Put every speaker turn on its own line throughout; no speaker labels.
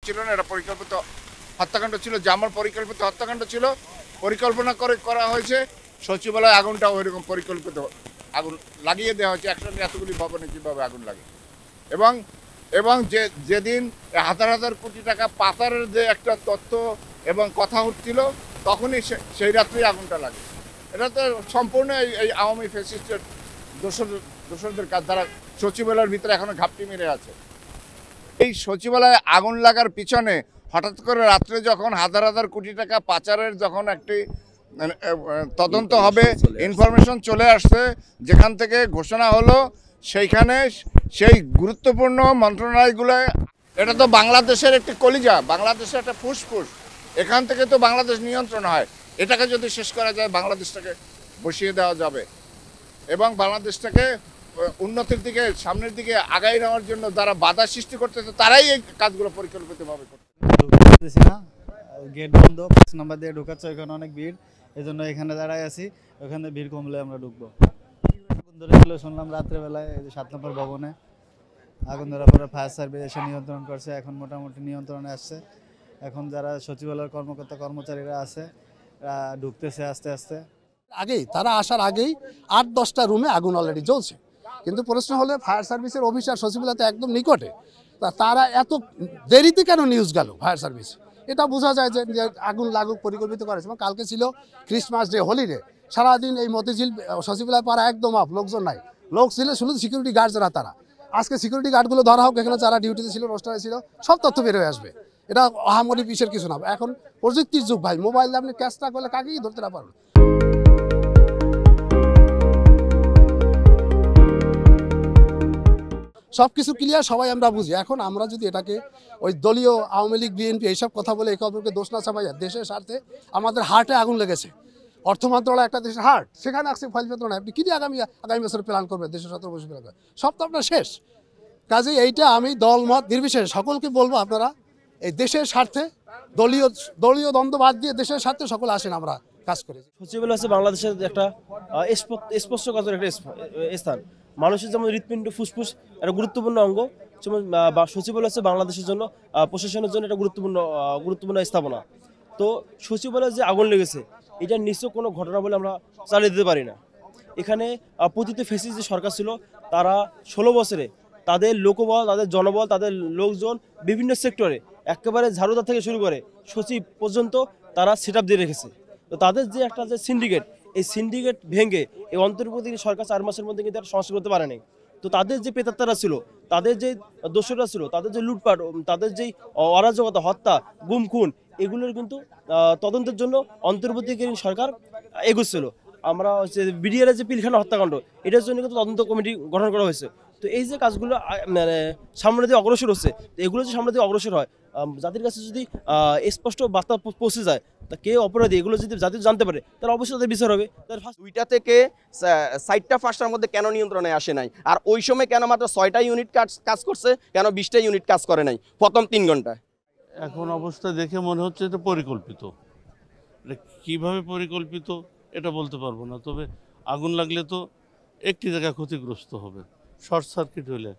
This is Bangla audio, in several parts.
ছিল না, এটা পরিকল্পিত হত্যাকাণ্ড ছিল, জামার পরিকল্পিত হত্যাকাণ্ড ছিল, পরিকল্পনা করে করা হয়েছে। সচিবালয় আগুনটা ওইরকম পরিকল্পিত আগুন লাগিয়ে দেওয়া হয়েছে, একসঙ্গে এতগুলি ভবনে কীভাবে আগুন লাগে। এবং এবং যেদিন হাজার হাজার কোটি টাকা পাচারের যে একটা তথ্য এবং কথা উঠছিল, তখনই সেই রাত্রেই আগুনটা লাগে। এটা তো সম্পূর্ণ এই আওয়ামী ফ্যাসিস্টের দোসরদের কাজ, যারা সচিবালয়ের ভিতরে এখনো ঘাপটি মেরে আছে। এই সচিবালয়ে আগুন লাগার পিছনে হঠাৎ করে রাত্রে যখন হাজার হাজার কোটি টাকা পাচারের যখন একটি তদন্ত হবে, ইনফরমেশন চলে আসছে, যেখান থেকে ঘোষণা হলো সেইখানে সেই গুরুত্বপূর্ণ মন্ত্রণালয়গুলো, এটা তো বাংলাদেশের একটি কলিজা, বাংলাদেশের একটা ফুসফুস, এখান থেকে তো বাংলাদেশ নিয়ন্ত্রণ হয়। এটাকে যদি শেষ করা যায়, বাংলাদেশটাকে বসিয়ে দেওয়া যাবে এবং বাংলাদেশটাকে উন্নতির দিকে, সামনের দিকে আগায় নেওয়ার জন্য যারা বাধা সৃষ্টি করতেছে, তারাই এই কাজগুলো পরিকল্পিতভাবে করতেছে।
গেট বন্ধ, 5 নম্বর দিয়ে ঢুকাচ্ছে, ওখানে অনেক ভিড়, এই জন্য এখানে দাঁড়ায় আছি। ওখানে ভিড় কমলে আমরা ঢুকবো। আগুন ধরে গেল শুনলাম রাত্রেবেলায়, এই যে 7 নম্বর ভবনে আগুন ধরার পরে ফায়ার সার্ভিস এসে নিয়ন্ত্রণ করছে। এখন মোটামুটি নিয়ন্ত্রণে আসছে। এখন যারা সচিবালয়ের কর্মকর্তা কর্মচারীরা আছে ঢুকতেছে আস্তে আস্তে।
আগেই তারা আসার আগেই 8-10টা রুমে আগুন অলরেডি জ্বলছে। কিন্তু প্রশ্ন হলে ফায়ার সার্ভিসের অফিসার সচিবালয় তো একদম নিকটে, তারা এত দেরিতে কেন নিউজ গেল ফায়ার সার্ভিস? এটা বোঝা যায় যে আগুন লাগুক পরিকল্পিত করেছে। এবং কালকে ছিল ক্রিসমাস ডে, হলিডে, সারাদিন এই মতিঝিল সচিবালয় পাড়া একদম অফ, লোকজন নাই। লোক ছিল শুধু সিকিউরিটি গার্ড যারা, তারা আজকে সিকিউরিটি গার্ডগুলো ধরা হোক, এখানে যারা ডিউটিতে ছিল, রোস্টারে ছিল, সব তথ্য বের হয়ে আসবে। এটা আহামরি পিসের কিছু না। এখন প্রযুক্তির যুগ ভাই, মোবাইল আপনি ক্যাশ না করলে কাকেই ধরতে না পারবেন। সব কিছু ক্লিয়ার, সবাই আমরা বুঝি। এখন আমরা যদি এটাকে ওই দলীয় আওয়ামী লীগ, বিএনপি এইসব কথা বলে একে অপরকে দোষ না চাপাই, দেশের স্বার্থে আমাদের হার্টে আগুন লেগেছে। অর্থ মন্ত্রণালয় একটা দেশের হার্ট, সেখানে আসছে ফাইল পেত্র না। আপনি কি দিয়ে আগামী বছর প্ল্যান করবেন? দেশের 17 বছর প্ল্যান করবেন, সব তো আপনার শেষ। কাজে এইটা আমি দলমত নির্বিশেষে সকলকে বলবো, আপনারা এই দেশের স্বার্থে দলীয় দ্বন্দ্ব বাদ দিয়ে দেশের স্বার্থে সকলে আসেন, আমরা কাজ করি।
সচিবালয় হচ্ছে বাংলাদেশের একটা স্পষ্ট কাজের একটা স্থান। মানুষের যেমন হৃৎপিণ্ড, ফুসফুস একটা গুরুত্বপূর্ণ অঙ্গ, যেমন সচিবালয় হচ্ছে বাংলাদেশের জন্য, প্রশাসনের জন্য একটা গুরুত্বপূর্ণ স্থাপনা। তো সচিবালয়ে যে আগুন লেগেছে, এটা নিশ্চয় কোনো ঘটনা বলে আমরা চালিয়ে দিতে পারি না। এখানে পতিত ফ্যাসিস্ট যে সরকার ছিল, তারা 16 বছরে তাদের লোকবল, তাদের জনবল, তাদের লোকজন বিভিন্ন সেক্টরে একেবারে ঝাড়ুদার থেকে শুরু করে সচিব পর্যন্ত তারা সেট আপ দিয়ে রেখেছে। তো তাদের যে একটা যে সিন্ডিকেট, এই সিন্ডিকেট ভেঙে এই অন্তর্বর্তী সরকার 4 মাসের মধ্যে কিন্তু একটা সংস্কার করতে পারে নাই। তো তাদের যে প্রেতাত্মারা ছিল, তাদের যে দোষরা ছিল, তাদের যে লুটপাট, তাদের যেই অরাজকতা, হত্যা, গুম খুন, এগুলোর কিন্তু তদন্তের জন্য অন্তর্বর্তীকালীন সরকার এগোচ্ছিল। আমরা হচ্ছে বিডিআর যে পিলখানা হত্যাকাণ্ড, এটার জন্য কিন্তু তদন্ত কমিটি গঠন করা হয়েছে। তো এই যে কাজগুলো মানে সামনের দিকে অগ্রসর হচ্ছে, এগুলো যে সামনের দিকে অগ্রসর হয়, জাতির কাছে যদি স্পষ্ট বার্তা পৌঁছে যায়, তা কে অপরাধী এগুলো যদি জাতি জানতে পারে, তাহলে অবশ্যই তাদের বিচার হবে।
2টা থেকে 60টা ফাঁসটার মধ্যে কেন নিয়ন্ত্রণে আসে নাই? আর ওই সময় কেন মাত্র 6টা ইউনিট কাজ করছে, কেন 20টা ইউনিট কাজ করে নাই প্রথম 3 ঘন্টায়?
এখন অবস্থা দেখে মনে হচ্ছে এটা পরিকল্পিত। এটা কীভাবে পরিকল্পিত এটা বলতে পারবো না, তবে আগুন লাগলে তো একটি জায়গা ক্ষতিগ্রস্ত হবে, শর্ট সার্কিট হলে।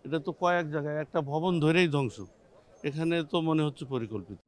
এটা তো কয়েক জায়গায়, একটা ভবন ধরেই ধ্বংস। এখানে তো মনে হচ্ছে পরিকল্পিত।